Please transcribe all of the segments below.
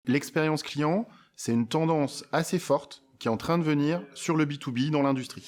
L'expérience client, c'est une tendance assez forte qui est en train de venir sur le B2B dans l'industrie.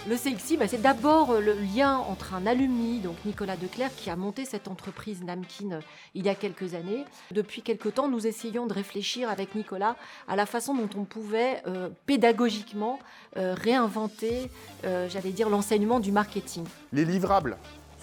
Le CXI, c'est d'abord le lien entre un alumni, donc Nicolas Declercq, qui a monté cette entreprise Namkin il y a quelques années. Depuis quelques temps, nous essayons de réfléchir avec Nicolas à la façon dont on pouvait pédagogiquement réinventer, l'enseignement du marketing. Les livrables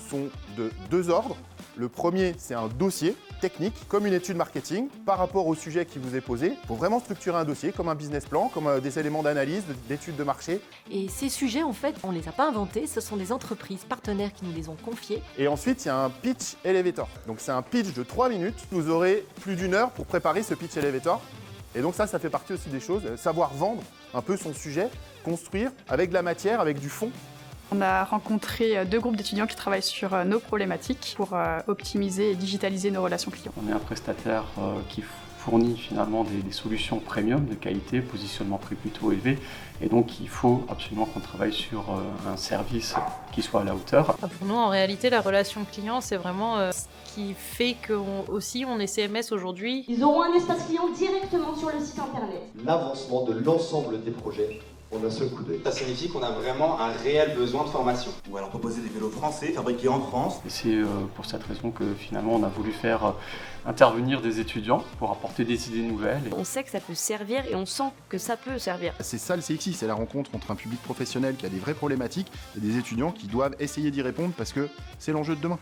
sont de 2 ordres. Le premier, c'est un dossier technique, comme une étude marketing, par rapport au sujet qui vous est posé. Il faut vraiment structurer un dossier, comme un business plan, comme des éléments d'analyse, d'études de marché. Et ces sujets, en fait, on ne les a pas inventés, ce sont des entreprises partenaires qui nous les ont confiés. Et ensuite, il y a un pitch elevator. Donc c'est un pitch de 3 minutes. Vous aurez plus d'1 heure pour préparer ce pitch elevator. Et donc ça fait partie aussi des choses, savoir vendre un peu son sujet, construire avec de la matière, avec du fond. On a rencontré 2 groupes d'étudiants qui travaillent sur nos problématiques pour optimiser et digitaliser nos relations clients. On est un prestataire qui fournit finalement des solutions premium de qualité, positionnement prix plutôt élevé. Et donc il faut absolument qu'on travaille sur un service qui soit à la hauteur. Pour nous, en réalité, la relation client, c'est vraiment ce qui fait qu'on est CMS aujourd'hui. Ils auront un espace client directement sur le site internet. L'avancement de l'ensemble des projets en un seul coup d'œil. Ça signifie qu'on a vraiment un réel besoin de formation. Ou alors proposer des vélos français, fabriqués en France. Et c'est pour cette raison que finalement on a voulu faire intervenir des étudiants pour apporter des idées nouvelles. On sait que ça peut servir et on sent que ça peut servir. C'est ça le CXI, c'est la rencontre entre un public professionnel qui a des vraies problématiques et des étudiants qui doivent essayer d'y répondre parce que c'est l'enjeu de demain.